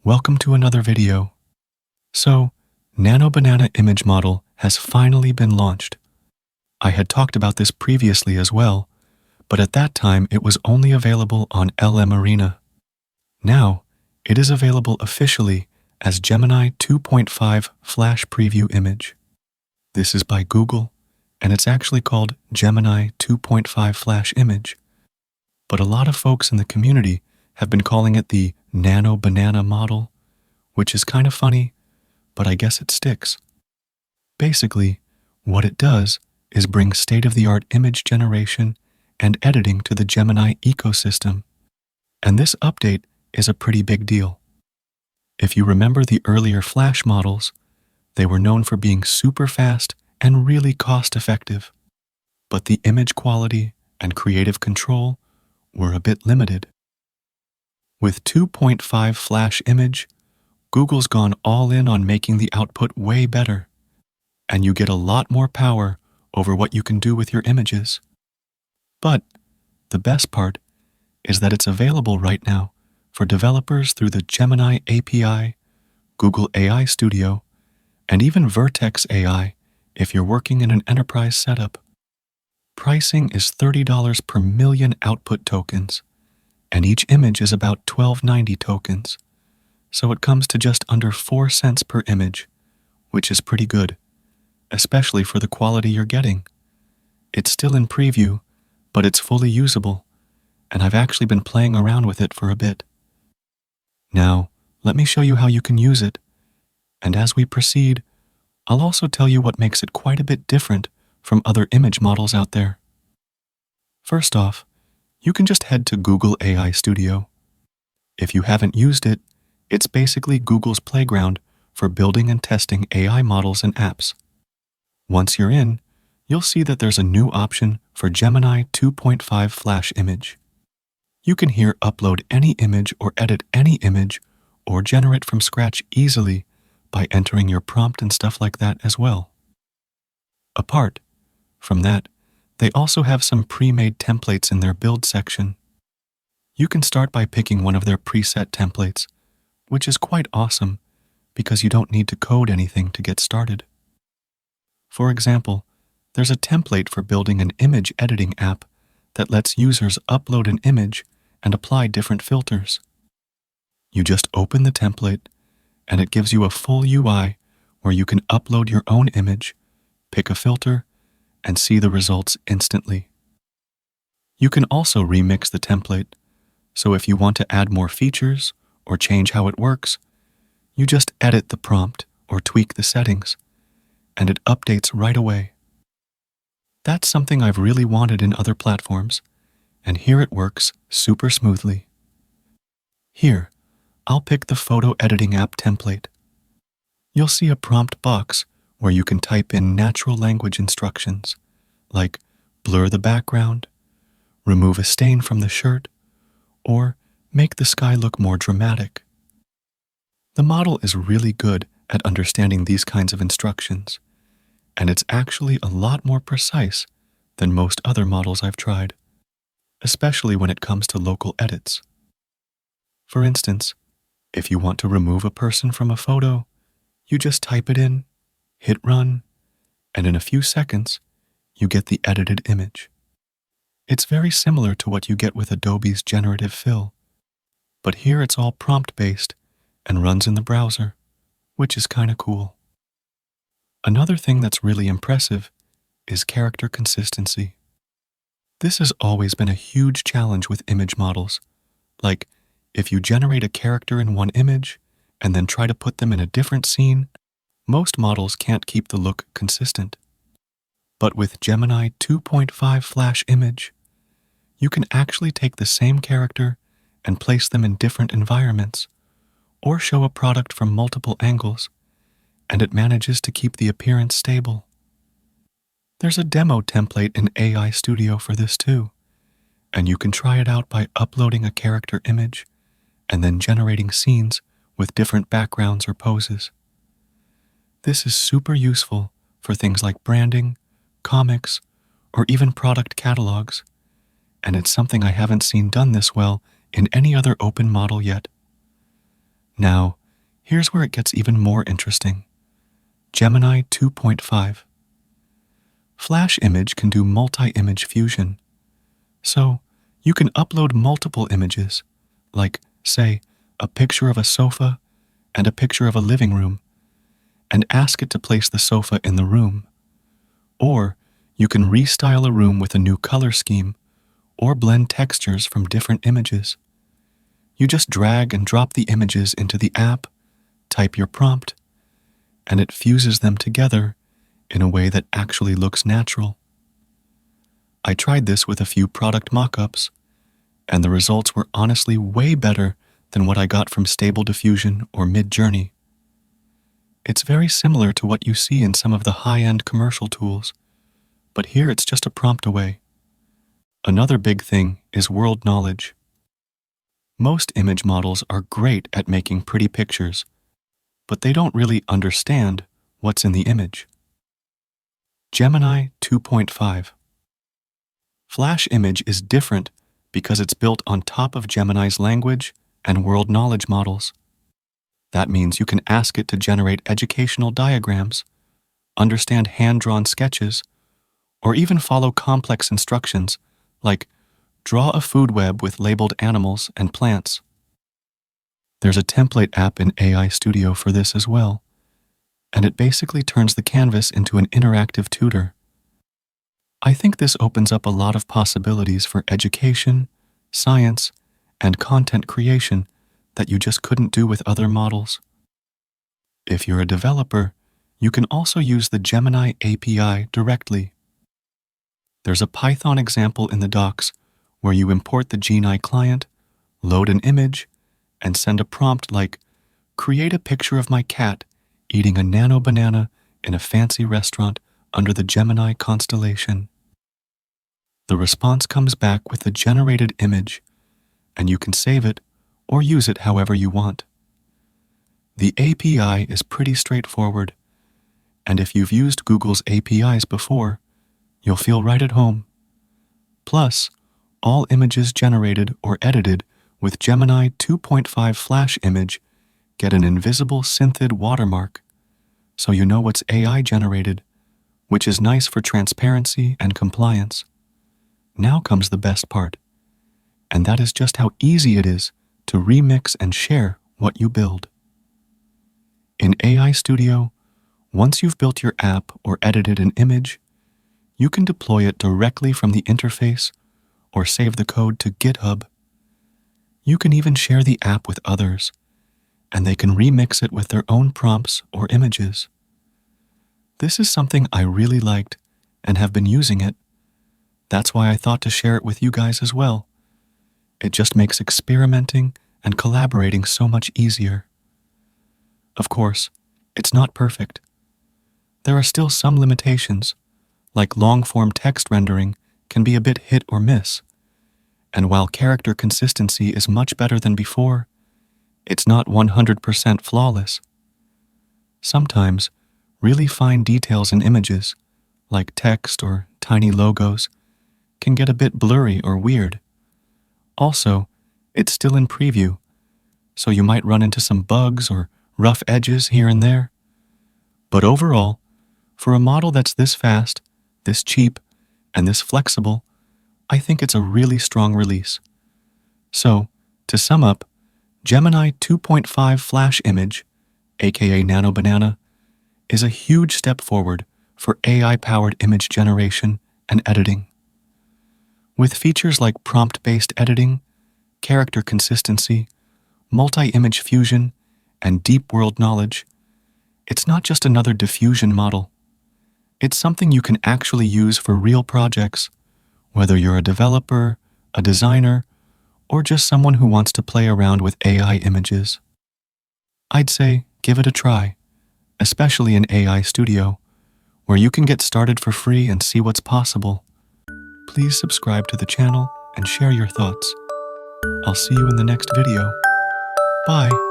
Welcome to another video. So, Nano Banana image model has finally been launched. I had talked about this previously as well, but at that time it was only available on LM Arena. Now, it is available officially as Gemini 2.5 Flash Preview Image. This is by Google, and it's actually called Gemini 2.5 Flash Image. But a lot of folks in the community have been calling it the Nano Banana model, which is kind of funny, but I guess it sticks. Basically, what it does is bring state-of-the-art image generation and editing to the Gemini ecosystem, and this update is a pretty big deal. If you remember the earlier Flash models, they were known for being super fast and really cost-effective, but the image quality and creative control were a bit limited. With 2.5 Flash Image, Google's gone all in on making the output way better, and you get a lot more power over what you can do with your images. But the best part is that it's available right now for developers through the Gemini API, Google AI Studio, and even Vertex AI if you're working in an enterprise setup. Pricing is $30 per million output tokens, and each image is about 1290 tokens, so it comes to just under 4 cents per image, which is pretty good, especially for the quality you're getting. It's still in preview, but it's fully usable, and I've actually been playing around with it for a bit. Now, let me show you how you can use it, and as we proceed, I'll also tell you what makes it quite a bit different from other image models out there. First off, you can just head to Google AI Studio. If you haven't used it, it's basically Google's playground for building and testing AI models and apps. Once you're in, you'll see that there's a new option for Gemini 2.5 Flash Image. You can here upload any image or edit any image or generate from scratch easily by entering your prompt and stuff like that as well. Apart from that, they also have some pre-made templates in their build section. You can start by picking one of their preset templates, which is quite awesome because you don't need to code anything to get started. For example, there's a template for building an image editing app that lets users upload an image and apply different filters. You just open the template, and it gives you a full UI where you can upload your own image, pick a filter, and see the results instantly. You can also remix the template, so if you want to add more features or change how it works, you just edit the prompt or tweak the settings, and it updates right away. That's something I've really wanted in other platforms, and here it works super smoothly. Here, I'll pick the photo editing app template. You'll see a prompt box where you can type in natural language instructions, like blur the background, remove a stain from the shirt, or make the sky look more dramatic. The model is really good at understanding these kinds of instructions, and it's actually a lot more precise than most other models I've tried, especially when it comes to local edits. For instance, if you want to remove a person from a photo, you just type it in, hit run, and in a few seconds, you get the edited image. It's very similar to what you get with Adobe's generative fill, but here it's all prompt-based and runs in the browser, which is kind of cool. Another thing that's really impressive is character consistency. This has always been a huge challenge with image models. Like, if you generate a character in one image and then try to put them in a different scene, most models can't keep the look consistent. But with Gemini 2.5 Flash Image, you can actually take the same character and place them in different environments, or show a product from multiple angles, and it manages to keep the appearance stable. There's a demo template in AI Studio for this too, and you can try it out by uploading a character image and then generating scenes with different backgrounds or poses. This is super useful for things like branding, comics, or even product catalogs, and it's something I haven't seen done this well in any other open model yet. Now, Here's where it gets even more interesting. Gemini 2.5. Flash Image can do multi-image fusion. So, you can upload multiple images, like, say, a picture of a sofa and a picture of a living room, and ask it to place the sofa in the room. Or, you can restyle a room with a new color scheme, or blend textures from different images. You just drag and drop the images into the app, type your prompt, and it fuses them together in a way that actually looks natural. I tried this with a few product mock-ups, and the results were honestly way better than what I got from Stable Diffusion or Midjourney. It's very similar to what you see in some of the high-end commercial tools, but here it's just a prompt away. Another big thing is world knowledge. Most image models are great at making pretty pictures, but they don't really understand what's in the image. Gemini 2.5. Flash Image is different because it's built on top of Gemini's language and world knowledge models. That means you can ask it to generate educational diagrams, understand hand-drawn sketches, or even follow complex instructions like draw a food web with labeled animals and plants. There's a template app in AI Studio for this as well, and it basically turns the canvas into an interactive tutor. I think this opens up a lot of possibilities for education, science, and content creation that you just couldn't do with other models. If you're a developer, you can also use the Gemini API directly. There's a Python example in the docs where you import the Gemini client, load an image, and send a prompt like, create a picture of my cat eating a nano banana in a fancy restaurant under the Gemini constellation. The response comes back with the generated image, and you can save it or use it however you want. The API is pretty straightforward, and if you've used Google's APIs before, you'll feel right at home. Plus, all images generated or edited with Gemini 2.5 Flash Image get an invisible synthed watermark, so you know what's AI generated, which is nice for transparency and compliance. Now comes the best part, and that is just how easy it is to remix and share what you build. In AI Studio, once you've built your app or edited an image, you can deploy it directly from the interface or save the code to GitHub. You can even share the app with others, and they can remix it with their own prompts or images. This is something I really liked and have been using it. That's why I thought to share it with you guys as well. It just makes experimenting and collaborating so much easier. Of course, it's not perfect. There are still some limitations, like long-form text rendering can be a bit hit or miss. And while character consistency is much better than before, it's not 100% flawless. Sometimes, really fine details in images, like text or tiny logos, can get a bit blurry or weird. Also, it's still in preview, so you might run into some bugs or rough edges here and there. But overall, for a model that's this fast, this cheap, and this flexible, I think it's a really strong release. So, to sum up, Gemini 2.5 Flash Image, aka Nano Banana, is a huge step forward for AI-powered image generation and editing. With features like prompt-based editing, character consistency, multi-image fusion, and deep world knowledge, it's not just another diffusion model. It's something you can actually use for real projects, whether you're a developer, a designer, or just someone who wants to play around with AI images. I'd say give it a try, especially in AI Studio, where you can get started for free and see what's possible. Please subscribe to the channel and share your thoughts. I'll see you in the next video. Bye.